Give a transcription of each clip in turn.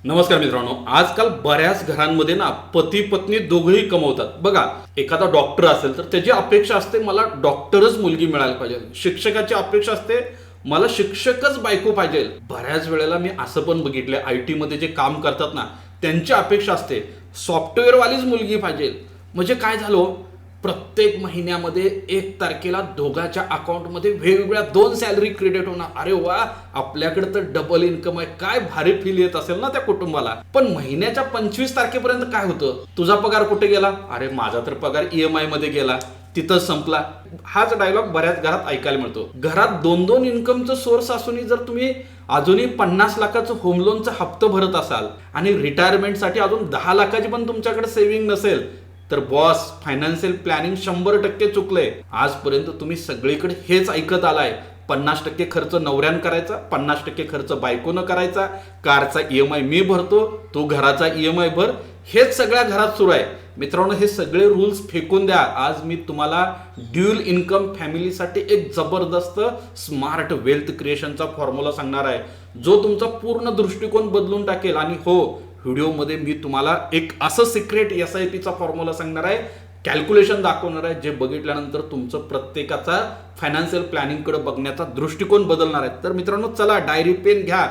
नमस्कार मित्रांनो. आजकाल बऱ्याच घरांमध्ये ना पती पत्नी दोघेही कमवतात. बघा, एखादा डॉक्टर असेल तर त्याची अपेक्षा असते मला डॉक्टरच मुलगी मिळायला पाहिजे. शिक्षकाची अपेक्षा असते मला शिक्षकच बायको पाहिजे. बऱ्याच वेळेला मी असं पण बघितलंय, IT मध्ये जे काम करतात ना त्यांची अपेक्षा असते सॉफ्टवेअर वालीच मुलगी पाहिजे. म्हणजे काय झालं, प्रत्येक महिन्यामध्ये 1 तारखेला दोघांच्या अकाउंटमध्ये वेगवेगळ्या 2 सॅलरी क्रेडिट होणार. अरे वा, आपल्याकडे तर डबल इन्कम आहे. काय भारी फील येत असेल ना त्या कुटुंबाला. पण महिन्याच्या 25 तारखेपर्यंत काय होतं, तुझा पगार कुठे गेला? अरे माझा तर पगार EMI मध्ये गेला, तिथं संपला. हाच डायलॉग बऱ्याच घरात ऐकायला मिळतो. घरात 2-2 इन्कमचं सोर्स असूनही जर तुम्ही अजूनही 50 लाखाचं होम लोनचा हप्ता भरत असाल आणि रिटायरमेंटसाठी अजून 10 लाखाची पण तुमच्याकडे सेव्हिंग नसेल, तर बॉस, फायनान्शियल प्लॅनिंग 100% चुकलंय. आजपर्यंत तुम्ही सगळीकडे हेच ऐकत आलाय, 50% खर्च नवऱ्यानं करायचा, 50% खर्च बायकोनं करायचा, कारचा EMI मी भरतो, तो घराचा EMI भर. हेच सगळ्या घरात सुरू आहे. मित्रांनो, हे सगळे रूल्स फेकून द्या. आज मी तुम्हाला ड्युअल इन्कम फॅमिलीसाठी एक जबरदस्त स्मार्ट वेल्थ क्रिएशनचा फॉर्म्युला सांगणार आहे, जो तुमचा पूर्ण दृष्टिकोन बदलून टाकेल. आणि हो, व्हिडिओमध्ये मी तुम्हाला एक असं सिक्रेट SIPचा फॉर्म्युला सांगणार आहे, कॅल्क्युलेशन दाखवणार आहे, जे बघितल्यानंतर तुमचं प्रत्येकाचा फायनान्शियल प्लॅनिंगकडे बघण्याचा दृष्टिकोन बदलणार आहे. तर मित्रांनो, चला डायरी पेन घ्या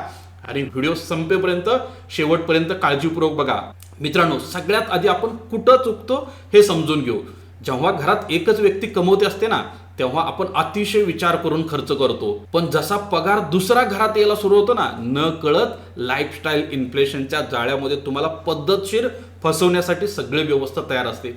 आणि व्हिडिओ संपेपर्यंत, शेवटपर्यंत काळजीपूर्वक बघा. मित्रांनो, सगळ्यात आधी आपण कुठं चुकतो हे समजून घेऊ. जेव्हा घरात एकच व्यक्ती कमवते असते ना, तेव्हा आपण अतिशय विचार करून खर्च करतो. पण जसा पगार दुसरा घरात यायला सुरू होतो ना, न कळत लाईफस्टाईल इन्फ्लेशनच्या जाळ्यामध्ये तुम्हाला पद्धतशीर फसवण्यासाठी सगळी व्यवस्था तयार असते.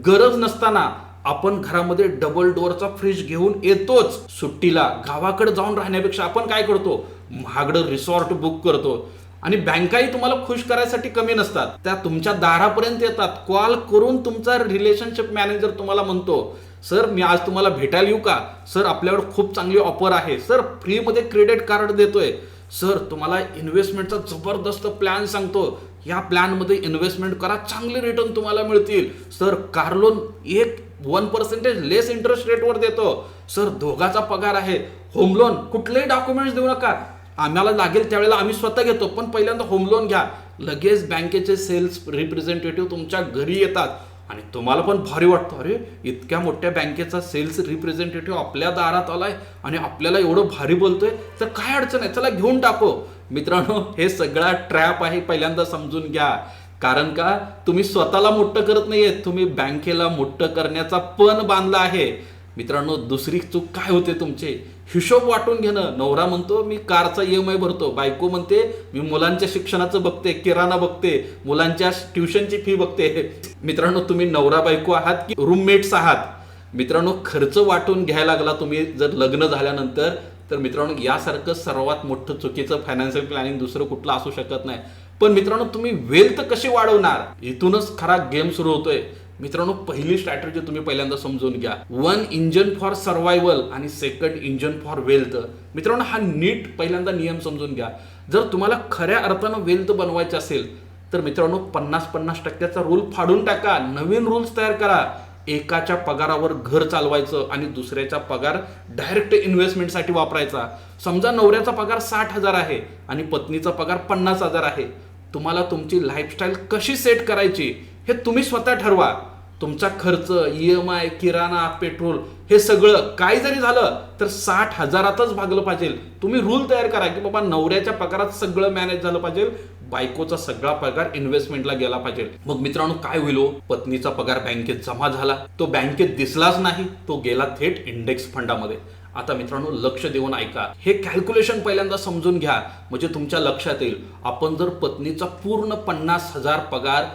गरज नसताना आपण घरामध्ये डबल डोअरचा फ्रीज घेऊन येतोच. सुट्टीला गावाकडे जाऊन राहण्यापेक्षा आपण काय करतो, महागडं रिसॉर्ट बुक करतो. आणि बँकाही तुम्हाला खुश करायसाठी कमी नसतात, त्या तुमच्या दारापर्यंत येतात. कॉल करून तुमचा रिलेशनशिप मॅनेजर तुम्हाला म्हणतो, सर मी आज तुम्हाला भेटायला येऊ का? सर आपल्याकडे खूप चांगली ऑफर आहे. सर फ्रीमध्ये क्रेडिट कार्ड देतोय. सर तुम्हाला इन्व्हेस्टमेंटचा जबरदस्त प्लॅन सांगतो, या प्लॅनमध्ये इन्व्हेस्टमेंट करा, चांगले रिटर्न तुम्हाला मिळतील. सर कार लोन 1% लेस इंटरेस्ट रेटवर देतो. सर दोघाचा पगार आहे. होम लोन कुठलेही डॉक्युमेंट्स देऊ नका, आम्हाला लागेल त्यावेळेला आम्ही स्वतः घेतो, पण पहिल्यांदा होम लोन घ्या. लगेच बँकेचे सेल्स रिप्रेझेंटेटिव्ह तुमच्या घरी येतात आणि तुम्हाला पण भारी वाटतं, अरे इतक्या मोठ्या बँकेचा सेल्स रिप्रेझेंटेटिव्ह आपल्या दारात आलाय आणि आपल्याला एवढं भारी बोलतोय, तर काय अडचण आहे, चला घेऊन टाको. मित्रांनो, हे सगळा ट्रॅप आहे, पहिल्यांदा समजून घ्या. कारण का, तुम्ही स्वतःला मोठं करत नाहीये, तुम्ही बँकेला मोठं करण्याचा पण बांधला आहे. मित्रांनो, दुसरी चूक काय होते तुमचे, हिशोब वाटून घेणं. नवरा म्हणतो मी कारचा EMI भरतो, बायको म्हणते मी मुलांच्या शिक्षणाचं बघते, किराणा बघते, मुलांच्या ट्युशनची फी बघते. मित्रांनो, तुम्ही नवरा बायको आहात की रूममेट्स आहात? मित्रांनो, खर्च वाटून घ्यायला लागला तुम्ही जर लग्न झाल्यानंतर, तर मित्रांनो यासारखं सर्वात मोठं चुकीचं फायनान्शियल प्लॅनिंग दुसरं कुठलं असू शकत नाही. पण मित्रांनो, तुम्ही वेल्थ कशी वाढवणार, इथूनच खरा गेम सुरू होतोय. मित्रांनो, पहिली स्ट्रॅटेजी तुम्ही पहिल्यांदा समजून घ्या. 1 इंजन फॉर सर्व्हायवल आणि 2nd इंजन फॉर वेल्थ. मित्रांनो, हा नीट पहिल्यांदा नियम समजून घ्या. जर तुम्हाला खऱ्या अर्थानं वेल्थ बनवायचं असेल, तर मित्रांनो 50-50% रूल फाडून टाका, नवीन रूल्स तयार करा. एकाच्या पगारावर घर चालवायचं आणि दुसऱ्याचा पगार डायरेक्ट इन्व्हेस्टमेंटसाठी वापरायचा. समजा नवऱ्याचा पगार 60,000 आहे आणि पत्नीचा पगार 50,000 आहे. तुम्हाला तुमची लाईफस्टाईल कशी सेट करायची हे तुम्ही स्वतः ठरवा. तुमचा खर्च, EMI, किराणा, पेट्रोल, हे सगळं काय जरी झालं तर 60,000तच भागलं पाहिजे. तुम्ही रूल तयार करा की बाबा नवऱ्याच्या पगारात सगळं मॅनेज झालं पाहिजे, बायकोचा सगळा पगार इन्व्हेस्टमेंटला गेला पाहिजे. मग मित्रांनो काय होईल, पत्नीचा पगार बँकेत जमा झाला, तो बँकेत दिसलाच नाही, तो गेला थेट इंडेक्स फंडामध्ये. आता मित्रांनो लक्ष देऊन ऐका, हे कॅल्क्युलेशन पहिल्यांदा समजून घ्या, म्हणजे तुमच्या लक्षात येईल. आपण जर पत्नीचा पूर्ण 50,000 पगार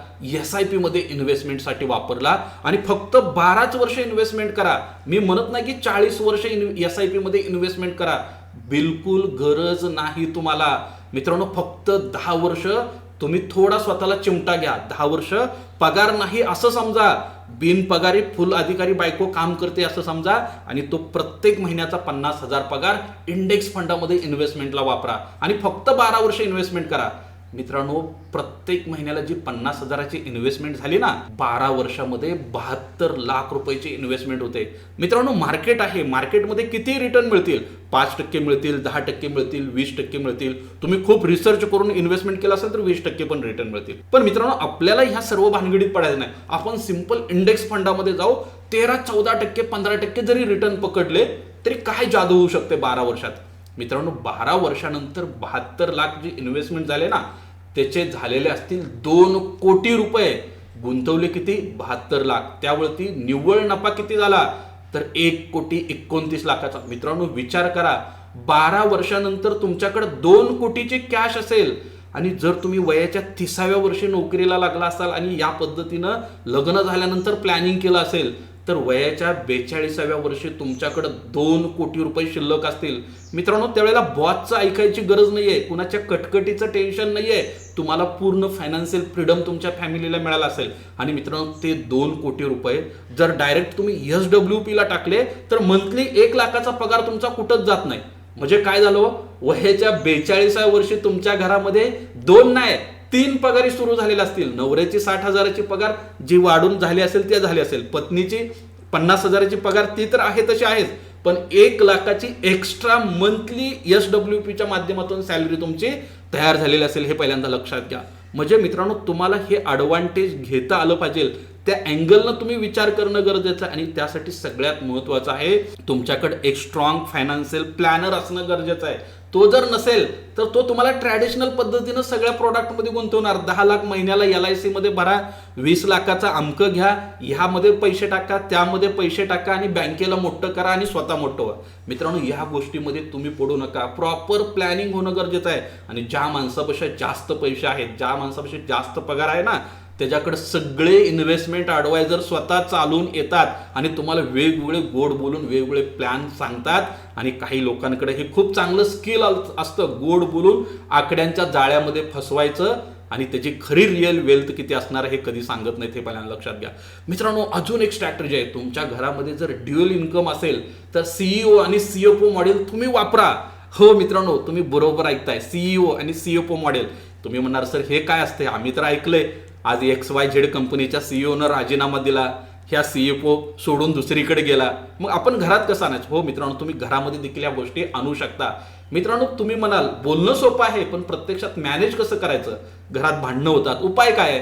SIP मध्ये इन्व्हेस्टमेंटसाठी वापरला आणि फक्त 12च वर्ष इन्व्हेस्टमेंट करा, मी म्हणत नाही की 40 वर्ष SIP मध्ये इन्व्हेस्टमेंट करा, बिलकुल गरज नाही तुम्हाला. मित्रांनो, फक्त 10 वर्ष तुम्ही थोडा स्वतःला चिमटा घ्या. 10 वर्ष पगार नाही असं समजा, बिनपगारी फुल अधिकारी बायको काम करते असं समजा, आणि तो प्रत्येक महिन्याचा 50,000 पगार इंडेक्स फंडामध्ये इन्व्हेस्टमेंटला वापरा आणि फक्त 12 वर्ष इन्व्हेस्टमेंट करा. मित्रांनो, प्रत्येक महिन्याला जी 50,000ची इन्व्हेस्टमेंट झाली ना, 12 वर्षामध्ये 72 लाख रुपयाची इन्व्हेस्टमेंट होते. मित्रांनो, मार्केट आहे, मार्केटमध्ये किती रिटर्न मिळतील? 5% मिळतील, 10% मिळतील, 20% मिळतील. तुम्ही खूप रिसर्च करून इन्व्हेस्टमेंट केला असेल तर 20% पण रिटर्न मिळतील. पण मित्रांनो, आपल्याला ह्या सर्व भानगडीत पडायचं नाही. आपण सिंपल इंडेक्स फंडामध्ये जाऊ. 13-14%, 15% जरी रिटर्न पकडले तरी काय जादू होऊ शकते 12 वर्षात. मित्रांनो, 12 वर्षानंतर 72 लाख जी इन्व्हेस्टमेंट झाले ना, त्याचे झालेले असतील 2 कोटी रुपये. गुंतवले किती? 72 लाख. त्यावरती निव्वळ नफा किती झाला? तर 1,29,00,000. मित्रांनो, विचार करा, 12 वर्षानंतर तुमच्याकडे 2 कोटीची कॅश असेल आणि जर तुम्ही वयाच्या 30व्या वर्षी नोकरीला लागला असाल आणि या पद्धतीनं लग्न झाल्यानंतर प्लॅनिंग केलं असेल तर वयाच्या 42व्या वर्षी तुमच्याकडे 2 कोटी रुपये शिल्लक असतील. मित्रांनो, त्यावेळेला बॉसचं ऐकायची गरज नाहीये, कुणाच्या कटकटीचं टेन्शन नाहीये. तुम्हाला पूर्ण फायनान्शियल फ्रीडम तुमच्या फॅमिलीला मिळाला असेल. आणि मित्रांनो, ते 2 कोटी रुपये जर डायरेक्ट तुम्ही SWP ला टाकले तर मंथली 1 लाखाचा पगार तुमचा कुठंच जात नाही. म्हणजे काय झालं? वयाच्या 42व्या वर्षी तुमच्या घरामध्ये 2 नाही 3 पगारी सुरू झालेल्या असतील. नवऱ्याची 60,000ची पगार जी वाढून झाली असेल ती झाली असेल, पत्नीची 50,000ची पगार ती तर आहे तशी आहेच, पण 1 लाखाची एक्स्ट्रा मंथली SWPच्या माध्यमातून सॅलरी तुमची तयार झालेली असेल. हे पहिल्यांदा लक्षात घ्या. म्हणजे मित्रांनो, तुम्हाला हे ॲडव्हान्टेज घेता आलं पाहिजे. त्या अँगलनं तुम्ही विचार करणं गरजेचं आहे. आणि त्यासाठी सगळ्यात महत्त्वाचं आहे तुमच्याकडे एक स्ट्रॉंग फायनान्शियल प्लॅनर असणं गरजेचं आहे. तो जर नसेल तर तो तुम्हाला ट्रॅडिशनल पद्धतीनं सगळ्या प्रोडक्टमध्ये गुंतवणार. 10 लाख महिन्याला LIC मध्ये भरा, 20 लाखाचा अमकं घ्या, ह्यामध्ये पैसे टाका, त्यामध्ये पैसे टाका आणि बँकेला मोठं करा आणि स्वतः मोठं व्हा. मित्रांनो, ह्या गोष्टीमध्ये तुम्ही पडू नका. प्रॉपर प्लॅनिंग होणं गरजेचं आहे. आणि ज्या माणसापेक्षा जास्त पैसे आहेत, ज्या माणसापेक्षा जास्त पगार आहे ना, त्याच्याकडे सगळे इन्व्हेस्टमेंट ॲडवायझर स्वतः चालून येतात आणि तुम्हाला वेगवेगळे गोड बोलून वेगवेगळे प्लॅन सांगतात. आणि काही लोकांकडे हे खूप चांगलं स्किल असतं, गोड बोलून आकड्यांच्या जाळ्यामध्ये फसवायचं आणि त्याची खरी रिअल वेल्थ किती असणार हे कधी सांगत नाही. ते पहिल्यांदा लक्षात घ्या. मित्रांनो, अजून एक स्ट्रॅटेजी आहे. तुमच्या घरामध्ये जर ड्युअल इन्कम असेल तर CEO आणि CFO मॉडेल तुम्ही वापरा. हो मित्रांनो, तुम्ही बरोबर ऐकताय, CEO आणि CFO मॉडेल. तुम्ही म्हणणार सर हे काय असते? आम्ही तर ऐकलंय आज XYZ कंपनीच्या CEOनं राजीनामा दिला, ह्या CFO सोडून दुसरीकडे गेला, मग आपण घरात कसं आणायचं? हो मित्रांनो, तुम्ही घरामध्ये देखील या गोष्टी आणू शकता. मित्रांनो, तुम्ही म्हणाल बोलणं सोपं आहे पण प्रत्यक्षात मॅनेज कसं करायचं? घरात भांडणं होतात. उपाय काय आहे?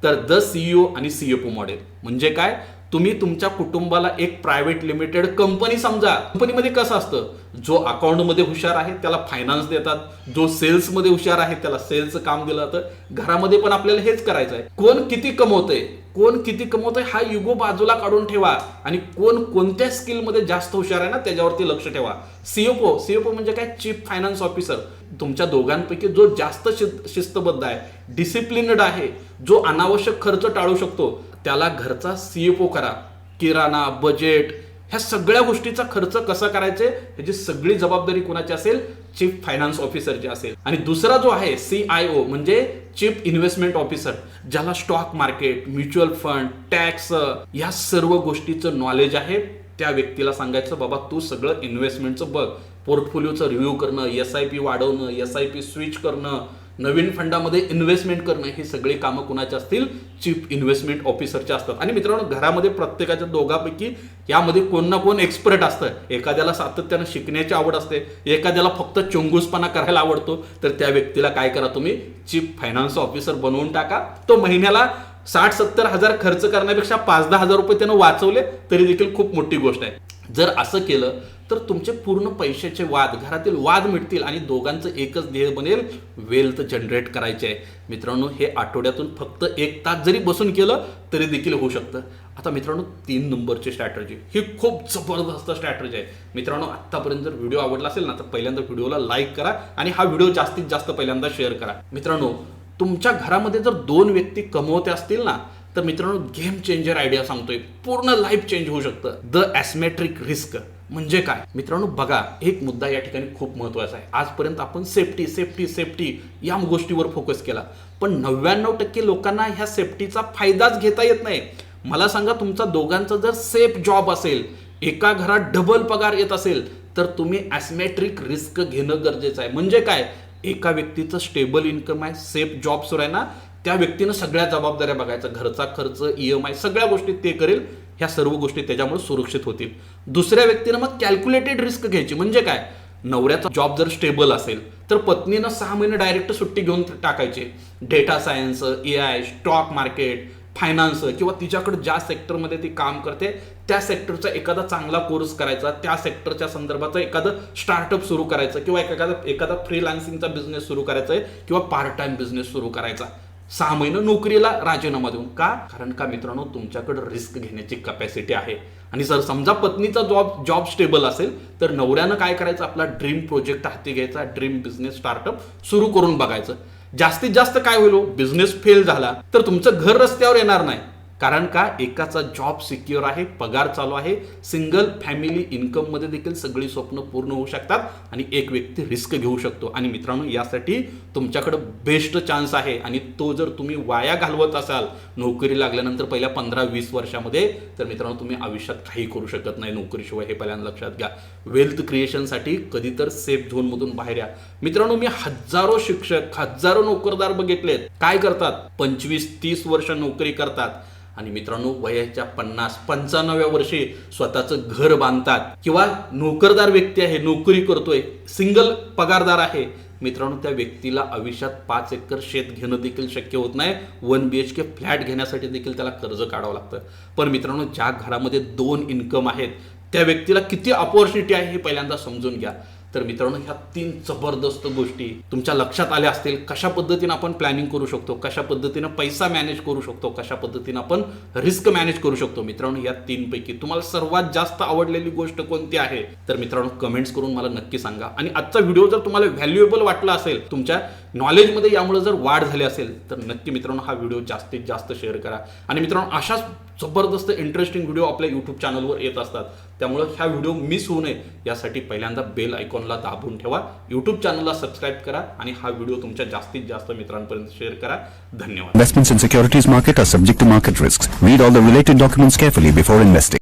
तर द CEO आणि CFO मॉडेल. म्हणजे काय? तुम्ही तुमच्या कुटुंबाला एक प्रायव्हेट लिमिटेड कंपनी समजा. कंपनीमध्ये कसं असतं? जो अकाउंटमध्ये हुशार आहे त्याला फायनान्स देतात, जो सेल्समध्ये हुशार आहे त्याला सेल्सचं काम दिलं जातं. घरामध्ये पण आपल्याला हेच करायचं आहे. कोण किती कमवतंय हा युगो बाजूला काढून ठेवा आणि कोण कोणत्या स्किलमध्ये जास्त हुशार आहे ना त्याच्यावरती लक्ष ठेवा. CFO म्हणजे काय? Chief finance officer. तुमच्या दोघांपैकी जो जास्त शिस्तबद्ध आहे, डिसिप्लिनड आहे, जो अनावश्यक खर्च टाळू शकतो, त्याला घरचा CFO करा. किराणा, बजेट, ह्या सगळ्या गोष्टीचा खर्च कसा करायचे ह्याची सगळी जबाबदारी कोणाची असेल? चीफ फायनान्स ऑफिसरची असेल. आणि दुसरा जो आहे CIO म्हणजे चीफ इन्व्हेस्टमेंट ऑफिसर, ज्याला stock market, mutual fund, tax या सर्व गोष्टीचं नॉलेज आहे. त्या व्यक्तीला सांगायचं, बाबा तू सगळं इन्व्हेस्टमेंटचं बघ, पोर्टफोलिओचं रिव्ह्यू करणं, SIP वाढवणं, SIP स्विच करणं, नवीन फंडामध्ये इन्व्हेस्टमेंट करणं, ही सगळी कामं कुणाची असतील? चीफ इन्व्हेस्टमेंट ऑफिसरचे असतात. आणि मित्रांनो, घरामध्ये प्रत्येकाच्या दोघांपैकी यामध्ये कोण ना कोण एक्सपर्ट असतं. एखाद्याला सातत्यानं शिकण्याची आवड असते, एखाद्याला फक्त चोंगूसपणा करायला आवडतो. तर त्या व्यक्तीला काय करा? तुम्ही चीफ फायनान्स ऑफिसर बनवून टाका. तो महिन्याला 60-70 हजार खर्च करण्यापेक्षा 5-10 हजार रुपये त्यानं वाचवले तरी देखील खूप मोठी गोष्ट आहे. जर असं केलं तर तुमचे पूर्ण पैशाचे वाद, घरातील वाद मिटतील आणि दोघांचं एकच ध्येय बनेल, वेल्थ जनरेट करायचे आहे. मित्रांनो, हे आठवड्यातून फक्त 1 तास जरी बसून केलं तरी देखील होऊ शकतं. आता मित्रांनो, 3 नंबरची स्ट्रॅटेजी ही खूप जबरदस्त स्ट्रॅटेजी आहे. मित्रांनो, आत्तापर्यंत जर व्हिडिओ आवडला असेल ना तर पहिल्यांदा व्हिडिओला लाईक करा आणि हा व्हिडिओ जास्तीत जास्त पहिल्यांदा शेअर करा. मित्रांनो, तुमच्या घरामध्ये जर 2 व्यक्ती कमवते असतील ना तर मित्रांनो, गेम चेंजर आयडिया सांगतोय, पूर्ण लाईफ चेंज होऊ शकतं. द ॲसिमेट्रिक रिस्क म्हणजे काय? मित्रांनो बघा, एक मुद्दा या ठिकाणी खूप महत्त्वाचा आहे. आजपर्यंत आपण सेफ्टी या गोष्टीवर फोकस केला, पण 99% लोकांना ह्या सेफ्टीचा फायदाच घेता येत नाही. मला सांगा, तुमचा दोघांचा जर सेफ जॉब असेल, एका घरात डबल पगार येत असेल, तर तुम्ही ॲसिमेट्रिक रिस्क घेणं गरजेचं आहे. म्हणजे काय? एका व्यक्तीचं स्टेबल इन्कम आहे, सेफ जॉब सुरू आहे ना, त्या व्यक्तीनं सगळ्या जबाबदाऱ्या बघायचा, घरचा खर्च, EMI सगळ्या गोष्टी ते करेल. ह्या सर्व गोष्टी त्याच्यामुळे सुरक्षित होतील. दुसऱ्या व्यक्तीनं मग कॅल्क्युलेटेड रिस्क घ्यायची. म्हणजे काय, नवऱ्याचा जॉब जर स्टेबल असेल तर पत्नीनं 6 महिने डायरेक्ट सुट्टी घेऊन टाकायचे. Data science, AI, stock market, finance किंवा तिच्याकडे ज्या सेक्टरमध्ये ती काम करते त्या सेक्टरचा एखादा चांगला कोर्स करायचा, त्या सेक्टरच्या संदर्भाचं एखादं स्टार्टअप सुरू करायचं किंवा एखादा फ्रीलान्सिंगचा बिझनेस सुरू करायचा आहे किंवा पार्ट टाइम बिझनेस सुरू करायचा. 6 महिने नोकरीला राजीनामा देऊन. का? कारण का मित्रांनो, तुमच्याकडे रिस्क घेण्याची कॅपॅसिटी आहे. आणि जर समजा पत्नीचा जॉब स्टेबल असेल तर नवऱ्यानं काय करायचं, आपला ड्रीम प्रोजेक्ट हाती घ्यायचा, ड्रीम बिझनेस स्टार्टअप सुरू करून बघायचं. जास्तीत जास्त काय होईल, बिझनेस फेल झाला तर तुमचं घर रस्त्यावर येणार नाही. कारण का, एकाचा जॉब सिक्युअर आहे, पगार चालू आहे, सिंगल फॅमिली इन्कम मध्ये देखील सगळी स्वप्न पूर्ण होऊ शकतात आणि एक व्यक्ती रिस्क घेऊ शकतो. आणि मित्रांनो, यासाठी तुमच्याकडे बेस्ट चान्स आहे आणि तो जर तुम्ही वाया घालवत असाल नोकरी लागल्यानंतर पहिल्या 15-20 वर्षामध्ये, तर मित्रांनो तुम्ही आयुष्यात काही करू शकत नाही नोकरीशिवाय. हे पहिल्यांदा लक्षात घ्या. वेल्थ क्रिएशनसाठी कधी तर सेफ झोन मधून बाहेर या. मित्रांनो, मी हजारो शिक्षक, हजारो नोकरदार बघितलेत, काय करतात, 25-30 वर्ष नोकरी करतात आणि मित्रांनो वयाच्या 50-95व्या वर्षी स्वतःचं घर बांधतात. किंवा नोकरदार व्यक्ती आहे, नोकरी करतोय, सिंगल पगारदार आहे, मित्रांनो त्या व्यक्तीला आयुष्यात 5 एकर शेत घेणं देखील शक्य होत नाही. 1 BHK फ्लॅट घेण्यासाठी देखील त्याला कर्ज काढावं लागतं. पण मित्रांनो, ज्या घरामध्ये 2 इन्कम आहेत त्या व्यक्तीला किती अपॉर्च्युनिटी आहे हे पहिल्यांदा समजून घ्या. तर मित्रांनो, ह्या 3 जबरदस्त गोष्टी तुमच्या लक्षात आल्या असतील. कशा पद्धतीने आपण प्लॅनिंग करू शकतो, कशा पद्धतीने पैसा मॅनेज करू शकतो, कशा पद्धतीने आपण रिस्क मॅनेज करू शकतो. मित्रांनो, या 3 पैकी तुम्हाला सर्वात जास्त आवडलेली गोष्ट कोणती आहे, तर मित्रांनो कमेंट्स करून मला नक्की सांगा. आणि आजचा व्हिडिओ जर तुम्हाला व्हॅल्युएबल वाटला असेल, तुमच्या नॉलेजमध्ये यामुळे जर वाढ झाली असेल, तर नक्की मित्रांनो हा व्हिडिओ जास्तीत जास्त शेअर करा. आणि मित्रांनो, अशाच जबरदस्त इंटरेस्टिंग व्हिडिओ आपल्या यूट्यूब चॅनलवर येत असतात. त्यामुळे हा व्हिडिओ मिस होऊ नये यासाठी पहिल्यांदा बेल आयकॉनला दाबून ठेवा, यूट्यूब चॅनलला सबस्क्राईब करा आणि हा व्हिडिओ तुमच्या जास्तीत जास्त मित्रांपर्यंत शेअर करा. धन्यवाद. Investments in securities market are subject to market risks. Read all the related documents carefully before investing.